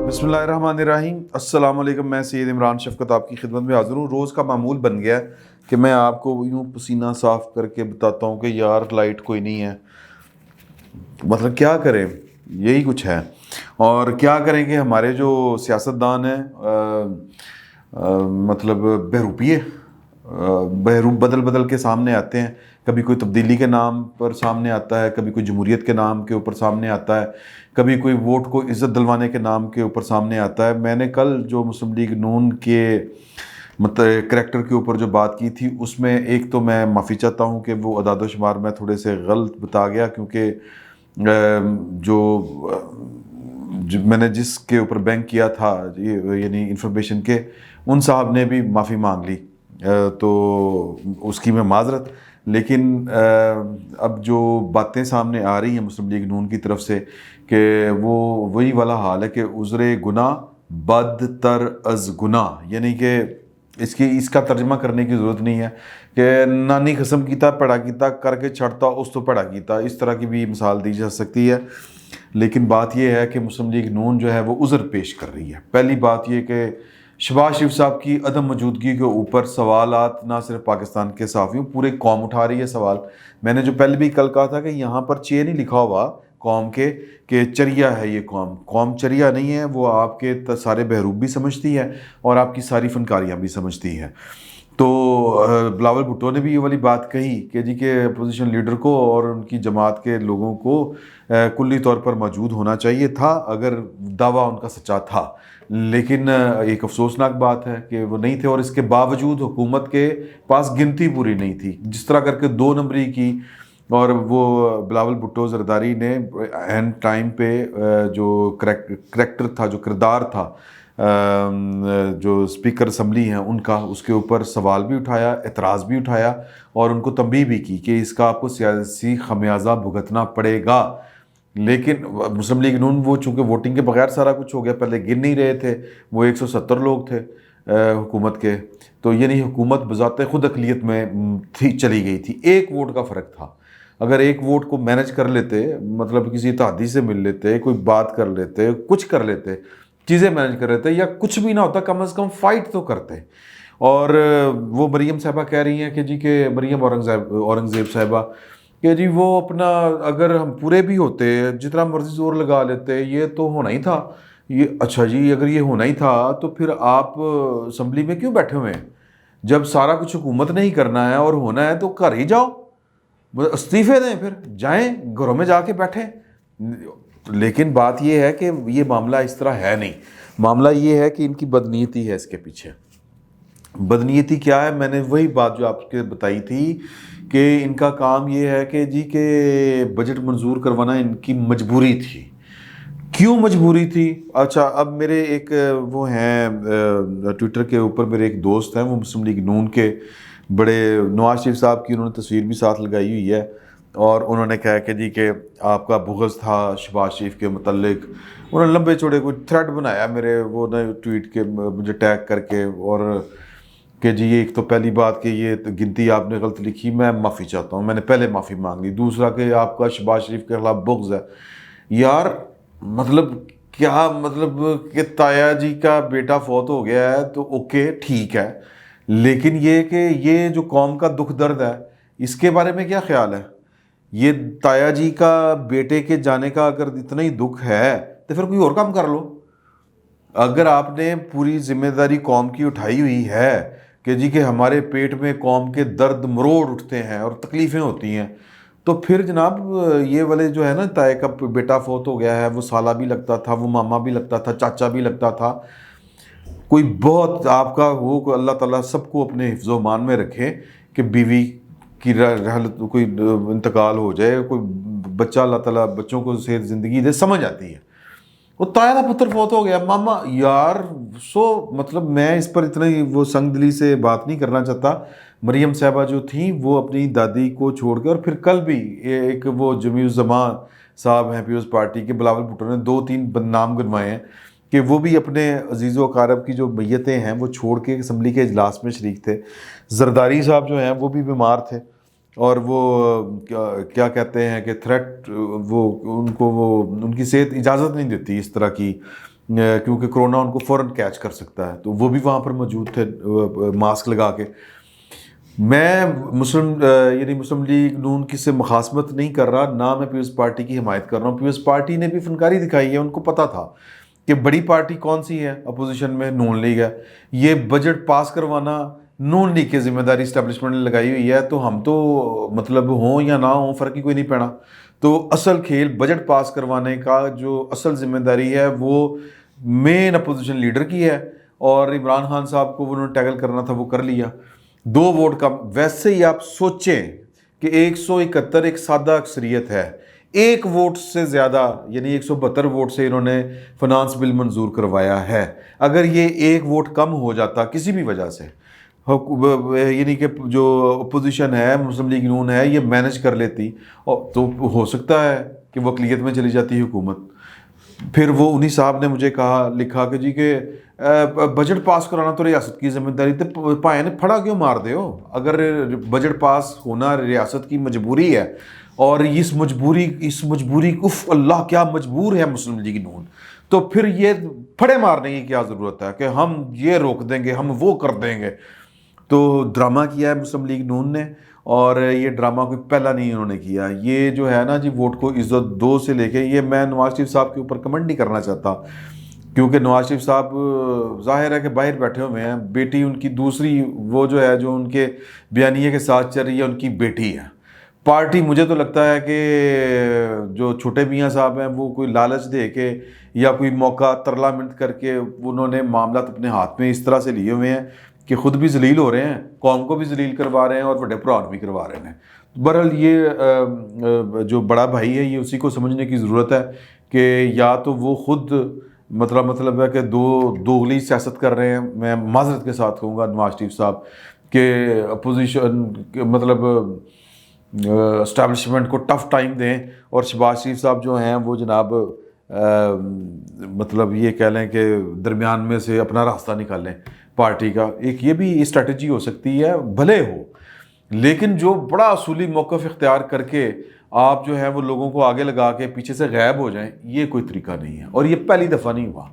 بسم اللہ الرحمن الرحیم۔ السلام علیکم، میں سید عمران شفقت آپ کی خدمت میں حاضر ہوں۔ روز کا معمول بن گیا ہے کہ میں آپ کو یوں پسینہ صاف کر کے بتاتا ہوں کہ یار لائٹ کوئی نہیں ہے، مطلب کیا کریں، یہی کچھ ہے۔ اور کیا کریں کہ ہمارے جو سیاستدان ہیں مطلب بہروپیے بہروپ بدل بدل کے سامنے آتے ہیں۔ کبھی کوئی تبدیلی کے نام پر سامنے آتا ہے، کبھی کوئی جمہوریت کے نام کے اوپر سامنے آتا ہے، کبھی کوئی ووٹ کو عزت دلوانے کے نام کے اوپر سامنے آتا ہے۔ میں نے کل جو مسلم لیگ نون کے کریکٹر کے اوپر جو بات کی تھی، اس میں ایک تو میں معافی چاہتا ہوں کہ وہ اعداد و شمار میں تھوڑے سے غلط بتا گیا، کیونکہ جو میں نے جس کے اوپر بینک کیا تھا یعنی انفارمیشن کے، ان صاحب نے بھی معافی مانگ لی، تو اس کی میں معذرت۔ لیکن اب جو باتیں سامنے آ رہی ہیں مسلم لیگ نون کی طرف سے کہ وہ وہی والا حال ہے کہ عذر گناہ بدتر از گناہ، یعنی کہ اس کا ترجمہ کرنے کی ضرورت نہیں ہے کہ نانی قسم کیتا پیڑا کیتا کر کے چھڑتا اس تو پیڑا کیتا، اس طرح کی بھی مثال دی جا سکتی ہے۔ لیکن بات یہ ہے کہ مسلم لیگ نون جو ہے وہ عذر پیش کر رہی ہے۔ پہلی بات یہ کہ شہباز شریف صاحب کی عدم موجودگی کے اوپر سوالات نہ صرف پاکستان کے صحافیوں، پورے قوم اٹھا رہی ہے سوال۔ میں نے جو پہلے بھی کل کہا تھا کہ یہاں پر چے نہیں لکھا ہوا قوم کے کہ چریا ہے، یہ قوم چریا نہیں ہے، وہ آپ کے سارے بہروپ بھی سمجھتی ہے اور آپ کی ساری فنکاریاں بھی سمجھتی ہے۔ تو بلاول بھٹو نے بھی یہ والی بات کہی کہ جی کہ اپوزیشن لیڈر کو اور ان کی جماعت کے لوگوں کو کلی طور پر موجود ہونا چاہیے تھا اگر دعویٰ ان کا سچا تھا، لیکن ایک افسوسناک بات ہے کہ وہ نہیں تھے، اور اس کے باوجود حکومت کے پاس گنتی پوری نہیں تھی، جس طرح کر کے 2 نمبری کی۔ اور وہ بلاول بھٹو زرداری نے اینڈ ٹائم پہ جو کریکٹر تھا، جو کردار تھا، جو اسپیکر اسمبلی ہیں ان کا، اس کے اوپر سوال بھی اٹھایا، اعتراض بھی اٹھایا، اور ان کو تنبیہ بھی کی کہ اس کا آپ کو سیاسی خمیازہ بھگتنا پڑے گا۔ لیکن مسلم لیگ نون وہ چونکہ ووٹنگ کے بغیر سارا کچھ ہو گیا، پہلے گن نہیں رہے تھے، وہ 170 لوگ تھے حکومت کے، تو یعنی حکومت بذات خود اقلیت میں چلی گئی تھی، 1 ووٹ کا فرق تھا۔ اگر 1 ووٹ کو مینج کر لیتے، مطلب کسی اتحادی سے مل لیتے، کوئی بات کر لیتے، کچھ کر لیتے، چیزیں مینج کر لیتے، یا کچھ بھی نہ ہوتا، کم از کم فائٹ تو کرتے۔ اور وہ مریم صاحبہ کہہ رہی ہیں کہ جی کہ مریم اورنگزیب صاحبہ کہ جی وہ اپنا، اگر ہم پورے بھی ہوتے، جتنا مرضی زور لگا لیتے، یہ تو ہونا ہی تھا۔ یہ اچھا جی، اگر یہ ہونا ہی تھا تو پھر آپ اسمبلی میں کیوں بیٹھے ہوئے ہیں؟ جب سارا کچھ حکومت نے ہی کرنا ہے اور ہونا ہے تو گھر ہی جاؤ، استعفے دیں، پھر جائیں گھروں میں جا کے بیٹھیں۔ لیکن بات یہ ہے کہ یہ معاملہ اس طرح ہے نہیں، معاملہ یہ ہے کہ ان کی بدنیتی ہے اس کے پیچھے۔ بدنیتی کیا ہے؟ میں نے وہی بات جو آپ کے بتائی تھی کہ ان کا کام یہ ہے کہ جی کہ بجٹ منظور کروانا ان کی مجبوری تھی۔ کیوں مجبوری تھی؟ اچھا، اب میرے ایک وہ ہیں ٹویٹر کے اوپر میرے ایک دوست ہیں، وہ مسلم لیگ نون کے بڑے، نواز شریف صاحب کی انہوں نے تصویر بھی ساتھ لگائی ہوئی ہے، اور انہوں نے کہا کہ جی کہ آپ کا بغض تھا شہباز شریف کے متعلق۔ انہوں نے لمبے چوڑے کوئی تھریڈ بنایا میرے وہ ٹویٹ کے مجھے ٹیگ کر کے، اور کہ جی ایک تو پہلی بات کہ یہ گنتی آپ نے غلط لکھی، میں معافی چاہتا ہوں، میں نے پہلے معافی مانگ لی۔ دوسرا کہ آپ کا شہباز شریف کے خلاف بغض ہے۔ یار مطلب کیا مطلب کہ تایا جی کا بیٹا فوت ہو گیا ہے تو اوکے ٹھیک ہے، لیکن یہ کہ یہ جو قوم کا دکھ درد ہے اس کے بارے میں کیا خیال ہے؟ یہ تایا جی کا بیٹے کے جانے کا اگر اتنا ہی دکھ ہے تو پھر کوئی اور کام کر لو۔ اگر آپ نے پوری ذمہ داری قوم کی اٹھائی ہوئی ہے کہ جی کہ ہمارے پیٹ میں قوم کے درد مروڑ اٹھتے ہیں اور تکلیفیں ہوتی ہیں، تو پھر جناب یہ والے جو ہے نا، تائے کا بیٹا فوت ہو گیا ہے، وہ سالہ بھی لگتا تھا، وہ ماما بھی لگتا تھا، چاچا بھی لگتا تھا، کوئی بہت آپ کا وہ اللہ تعالیٰ سب کو اپنے حفظ و امان میں رکھے کہ بیوی کی کوئی انتقال ہو جائے، کوئی بچہ اللہ تعالیٰ بچوں کو صحت زندگی دے، سمجھ آتی ہے۔ وہ تایا کا پتر فوت ہو گیا، ماما یار مطلب میں اس پر اتنا ہی وہ سنگ دلی سے بات نہیں کرنا چاہتا۔ مریم صاحبہ جو تھیں وہ اپنی دادی کو چھوڑ کے، اور پھر کل بھی ایک وہ جمیع الزمان صاحب ہیں پیپلز پارٹی کے، بلاول بھٹو نے 2-3 نام گنوائے ہیں کہ وہ بھی اپنے عزیز و اقارب کی جو میتیں ہیں وہ چھوڑ کے اسمبلی کے اجلاس میں شریک تھے۔ زرداری صاحب جو ہیں وہ بھی بیمار تھے، اور وہ کیا کہتے ہیں کہ تھریٹ، وہ ان کو وہ ان کی صحت اجازت نہیں دیتی اس طرح کی کیونکہ کرونا ان کو فوراً کیچ کر سکتا ہے، تو وہ بھی وہاں پر موجود تھے ماسک لگا کے۔ میں مسلم لیگ نون کی سے مخاصمت نہیں کر رہا، نہ میں پیپلز پارٹی کی حمایت کر رہا ہوں۔ پیپلز پارٹی نے بھی فنکاری دکھائی ہے، ان کو پتہ تھا کہ بڑی پارٹی کون سی ہے اپوزیشن میں، نون لیگ ہے۔ یہ بجٹ پاس کروانا نون لیگ کی ذمہ داری اسٹیبلشمنٹ نے لگائی ہوئی ہے، تو ہم تو مطلب ہوں یا نہ ہوں فرق ہی کوئی نہیں پڑا۔ تو اصل کھیل بجٹ پاس کروانے کا جو اصل ذمہ داری ہے وہ مین اپوزیشن لیڈر کی ہے، اور عمران خان صاحب کو انہوں نے ٹیکل کرنا تھا، وہ کر لیا۔ 2 ووٹ کم، ویسے ہی آپ سوچیں کہ 171 ایک سادہ اکثریت ہے، 1 ووٹ سے زیادہ یعنی 172 ووٹ سے انہوں نے فنانس بل منظور کروایا ہے۔ اگر یہ 1 ووٹ کم ہو جاتا کسی بھی وجہ سے، یعنی کہ جو اپوزیشن ہے مسلم لیگ نون ہے یہ مینج کر لیتی، تو ہو سکتا ہے کہ وہ اقلیت میں چلی جاتی حکومت۔ پھر وہ انہی صاحب نے مجھے لکھا کہ جی کہ بجٹ پاس کرانا تو ریاست کی ذمہ داری، تو پائے نے پھڑا کیوں مار دے ہو؟ اگر بجٹ پاس ہونا ریاست کی مجبوری ہے، اور اس مجبوری اف اللہ کیا مجبور ہے مسلم لیگ نون، تو پھر یہ پھڑے مارنے کی کیا ضرورت ہے کہ ہم یہ روک دیں گے، ہم وہ کر دیں گے؟ تو ڈرامہ کیا ہے مسلم لیگ نون نے، اور یہ ڈرامہ کوئی پہلا نہیں انہوں نے کیا۔ یہ جو ہے نا جی ووٹ کو عزت دو سے لے کے، یہ میں نواز شریف صاحب کے اوپر کمنٹ نہیں کرنا چاہتا، کیونکہ نواز شریف صاحب ظاہر ہے کہ باہر بیٹھے ہوئے ہیں، بیٹی ان کی دوسری وہ جو ہے جو ان کے بیانیے کے ساتھ چل رہی ہے ان کی بیٹی ہے۔ پارٹی مجھے تو لگتا ہے کہ جو چھوٹے میاں صاحب ہیں وہ کوئی لالچ دے کے یا کوئی موقع ترلا منت کر کے انہوں نے معاملات اپنے ہاتھ میں اس طرح سے لیے ہوئے ہیں کہ خود بھی ذلیل ہو رہے ہیں، قوم کو بھی ذلیل کروا رہے ہیں، اور بڑے پراؤڈ بھی کروا رہے ہیں۔ بہرحال یہ جو بڑا بھائی ہے یہ اسی کو سمجھنے کی ضرورت ہے کہ یا تو وہ خود مطلب ہے کہ دوغلی سیاست کر رہے ہیں، میں معذرت کے ساتھ کہوں گا نواز شریف صاحب، کہ اپوزیشن مطلب اسٹیبلشمنٹ کو ٹف ٹائم دیں، اور شہباز شریف صاحب جو ہیں وہ جناب مطلب یہ کہہ لیں کہ درمیان میں سے اپنا راستہ نکالیں پارٹی کا۔ ایک یہ بھی اسٹریٹجی ہو سکتی ہے، بھلے ہو، لیکن جو بڑا اصولی موقف اختیار کر کے آپ جو ہے وہ لوگوں کو آگے لگا کے پیچھے سے غائب ہو جائیں، یہ کوئی طریقہ نہیں ہے، اور یہ پہلی دفعہ نہیں ہوا۔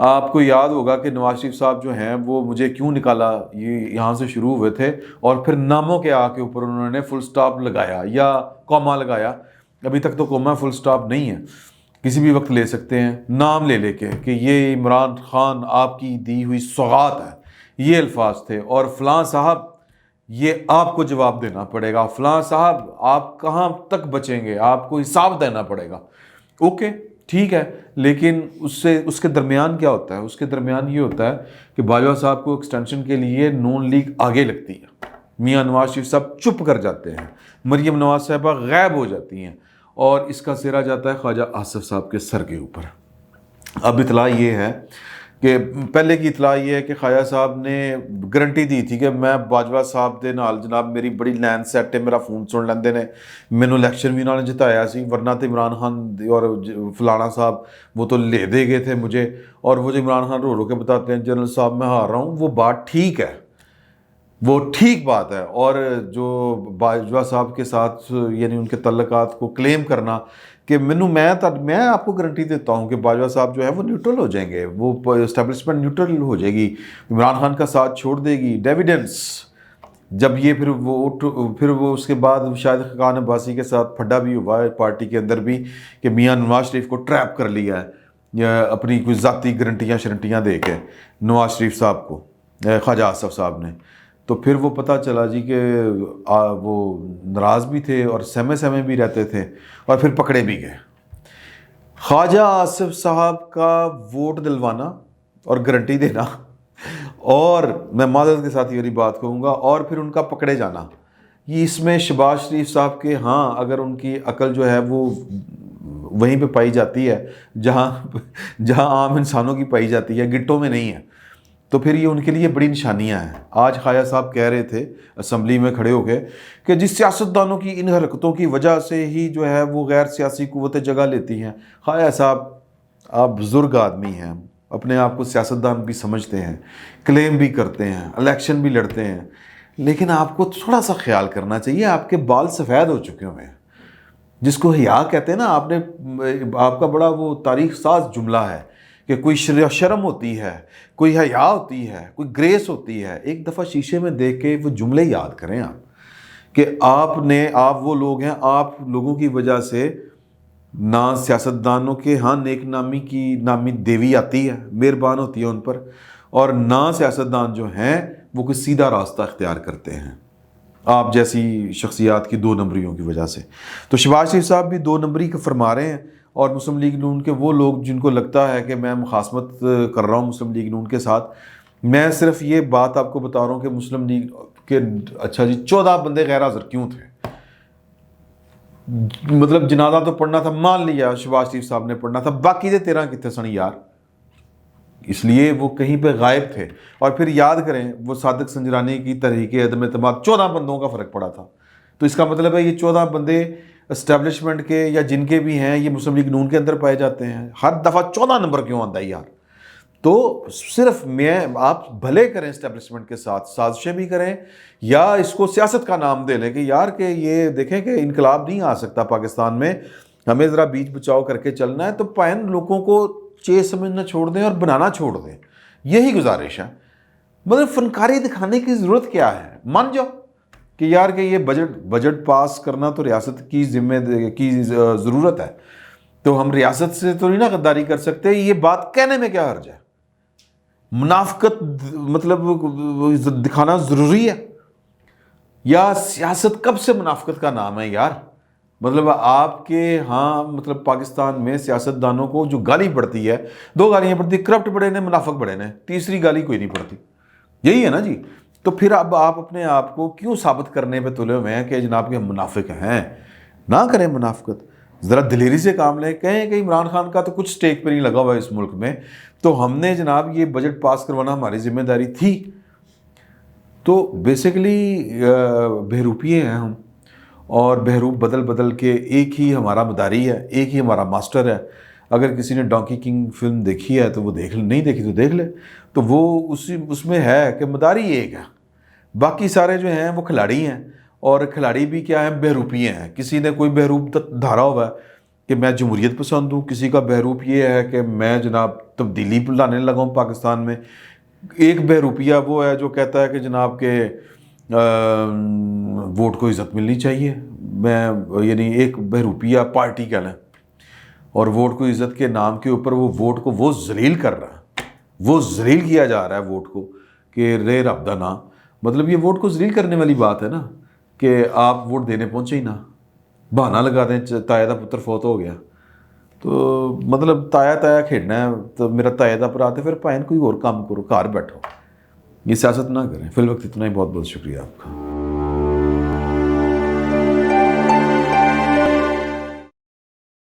آپ کو یاد ہوگا کہ نواز شریف صاحب جو ہیں وہ مجھے کیوں نکالا، یہ یہاں سے شروع ہوئے تھے، اور پھر ناموں کے آ کے اوپر انہوں نے فل سٹاپ لگایا یا کوما لگایا۔ ابھی تک تو کوما فل سٹاپ نہیں ہے، کسی بھی وقت لے سکتے ہیں نام لے کے کہ یہ عمران خان آپ کی دی ہوئی سوغات ہے، یہ الفاظ تھے، اور فلاں صاحب یہ آپ کو جواب دینا پڑے گا، فلاں صاحب آپ کہاں تک بچیں گے، آپ کو حساب دینا پڑے گا۔ اوکے ٹھیک ہے، لیکن اس کے درمیان کیا ہوتا ہے؟ اس کے درمیان یہ ہوتا ہے کہ باجوہ صاحب کو ایکسٹینشن کے لیے نون لیگ آگے لگتی ہے، میاں نواز شریف صاحب چپ کر جاتے ہیں، مریم نواز صاحبہ غائب ہو جاتی ہیں، اور اس کا سہرا جاتا ہے خواجہ آصف صاحب کے سر کے اوپر۔ اب اطلاع یہ ہے کہ پہلے کی اطلاع یہ ہے کہ خواجہ صاحب نے گارنٹی دی تھی کہ میں باجوہ صاحب دے نال جناب میری بڑی لین سیٹ ہے، میرا فون سن لیندے نے، مینوں الیکشن بھی انہوں نے جتایا سی، ورنہ تو عمران خان اور فلانا صاحب وہ تو لے دے گئے تھے مجھے، اور وہ جو عمران خان رو کے بتاتے ہیں جنرل صاحب میں ہار رہا ہوں، وہ بات ٹھیک ہے، وہ ٹھیک بات ہے۔ اور جو باجوہ صاحب کے ساتھ یعنی ان کے تعلقات کو کلیم کرنا کہ میں آپ کو گارنٹی دیتا ہوں کہ باجوہ صاحب جو ہے وہ نیوٹرل ہو جائیں گے، وہ اسٹیبلشمنٹ نیوٹرل ہو جائے گی، عمران خان کا ساتھ چھوڑ دے گی، ڈیویڈنس جب یہ پھر وہ اس کے بعد شاید خاقان عباسی کے ساتھ پھڈا بھی ہوا ہے پارٹی کے اندر بھی کہ میاں نواز شریف کو ٹریپ کر لیا ہے، یا اپنی کوئی ذاتی گارنٹیاں دے کے نواز شریف صاحب کو خواجہ آصف صاحب نے، تو پھر وہ پتہ چلا جی کہ وہ ناراض بھی تھے اور سہمے بھی رہتے تھے، اور پھر پکڑے بھی گئے۔ خواجہ آصف صاحب کا ووٹ دلوانا اور گارنٹی دینا، اور میں معذرت کے ساتھ یہ والی بات کہوں گا، اور پھر ان کا پکڑے جانا، یہ اس میں شہباز شریف صاحب کے ہاں اگر ان کی عقل جو ہے وہ وہیں پہ پائی جاتی ہے جہاں عام انسانوں کی پائی جاتی ہے، گٹوں میں نہیں ہے، تو پھر یہ ان کے لیے بڑی نشانیاں ہیں۔ آج خواجہ صاحب کہہ رہے تھے اسمبلی میں کھڑے ہو کے کہ جس سیاستدانوں کی ان حرکتوں کی وجہ سے ہی جو ہے وہ غیر سیاسی قوتیں جگہ لیتی ہیں۔ خواجہ صاحب آپ بزرگ آدمی ہیں، اپنے آپ کو سیاستدان بھی سمجھتے ہیں، کلیم بھی کرتے ہیں، الیکشن بھی لڑتے ہیں، لیکن آپ کو تھوڑا سا خیال کرنا چاہیے، آپ کے بال سفید ہو چکے ہوئے ہیں، جس کو حیا کہتے ہیں نا، آپ کا بڑا وہ تاریخ ساز جملہ ہے کہ کوئی شرم ہوتی ہے، کوئی حیا ہوتی ہے، کوئی گریس ہوتی ہے، ایک دفعہ شیشے میں دیکھ کے وہ جملے یاد کریں آپ کہ آپ وہ لوگ ہیں، آپ لوگوں کی وجہ سے نہ سیاستدانوں کے ہاں نیک نامی کی نامی دیوی آتی ہے، مہربان ہوتی ہے ان پر، اور نہ سیاستدان جو ہیں وہ کوئی سیدھا راستہ اختیار کرتے ہیں آپ جیسی شخصیات کی 2 نمبریوں کی وجہ سے۔ تو شہباز شریف صاحب بھی 2 نمبری کا فرما رہے ہیں، اور مسلم لیگ نون کے وہ لوگ جن کو لگتا ہے کہ میں مخاصمت کر رہا ہوں مسلم لیگ نون کے ساتھ، میں صرف یہ بات آپ کو بتا رہا ہوں کہ مسلم لیگ کے اچھا جی 14 بندے غیر حاضر کیوں تھے؟ مطلب جنازہ تو پڑھنا تھا، مان لیا شہباز شریف صاحب نے پڑھنا تھا، باقی دے 13 کتنے سن یار؟ اس لیے وہ کہیں پہ غائب تھے۔ اور پھر یاد کریں وہ صادق سنجرانی کی تحریک عدم اعتماد 14 بندوں کا فرق پڑا تھا، تو اس کا مطلب ہے یہ 14 بندے اسٹیبلشمنٹ کے یا جن کے بھی ہیں یہ مسلم لیگ نون کے اندر پائے جاتے ہیں، ہر دفعہ 14 نمبر کیوں آتا ہے یار؟ تو صرف آپ بھلے کریں اسٹیبلشمنٹ کے ساتھ، سازشیں بھی کریں، یا اس کو سیاست کا نام دے لیں کہ یار کہ یہ دیکھیں کہ انقلاب نہیں آ سکتا پاکستان میں، ہمیں ذرا بیچ بچاؤ کر کے چلنا ہے، تو پائن لوگوں کو چیز سمجھنا چھوڑ دیں اور بنانا چھوڑ دیں، یہی گزارش ہے۔ مطلب فنکاری دکھانے کی ضرورت کیا ہے؟ مان جاؤ کہ یار کہ یہ بجٹ پاس کرنا تو ریاست کی کی ضرورت ہے، تو ہم ریاست سے تو نہیں نا غداری کر سکتے، یہ بات کہنے میں کیا حرج ہے؟ منافقت مطلب دکھانا ضروری ہے؟ یا سیاست کب سے منافقت کا نام ہے یار؟ مطلب آپ کے ہاں مطلب پاکستان میں سیاستدانوں کو جو گالی پڑتی ہے، 2 گالیاں پڑتی، کرپٹ بڑے نے، منافق بڑے نے، تیسری گالی کوئی نہیں پڑتی، یہی ہے نا جی۔ تو پھر اب آپ اپنے آپ کو کیوں ثابت کرنے پہ تلے ہوئے ہیں کہ جناب کے منافق ہیں؟ نہ کریں منافقت، ذرا دلیری سے کام لیں، کہیں کہ عمران خان کا تو کچھ سٹیک پہ نہیں لگا ہوا ہے اس ملک میں، تو ہم نے جناب یہ بجٹ پاس کروانا ہماری ذمہ داری تھی۔ تو بیسیکلی بہروپیے ہیں ہم، اور بہروپ بدل بدل کے ایک ہی ہمارا مداری ہے، ایک ہی ہمارا ماسٹر ہے۔ اگر کسی نے ڈونکی کنگ فلم دیکھی ہے تو وہ دیکھ لے، نہیں دیکھی تو دیکھ لے، تو وہ اس میں ہے کہ مداری ایک ہے، باقی سارے جو ہیں وہ کھلاڑی ہیں، اور کھلاڑی بھی کیا ہیں؟ بہروپیے ہیں۔ کسی نے کوئی بہروپ دھارا ہوا ہے کہ میں جمہوریت پسند ہوں، کسی کا بہروپ یہ ہے کہ میں جناب تبدیلی لانے لگا ہوں پاکستان میں، ایک بہروپیہ وہ ہے جو کہتا ہے کہ جناب کہ ووٹ کو عزت ملنی چاہیے، میں یعنی ایک بہروپیہ پارٹی کہہ لیں، اور ووٹ کو عزت کے نام کے اوپر وہ ووٹ کو وہ ذلیل کر رہا ہے، وہ ذلیل کیا جا رہا ہے ووٹ کو کہ رے رب دا نا، مطلب یہ ووٹ کو ذلیل کرنے والی بات ہے نا کہ آپ ووٹ دینے پہنچے ہی نہ، بہانہ لگا دیں تایا دا پتر فوت ہو گیا، تو مطلب تایا کھیلنا ہے تو میرا تایا دا پر آتے، پھر پائن کوئی اور کام کرو، گھر بیٹھو، یہ سیاست نہ کریں۔ فی الوقت اتنا ہی، بہت بہت شکریہ آپ کا۔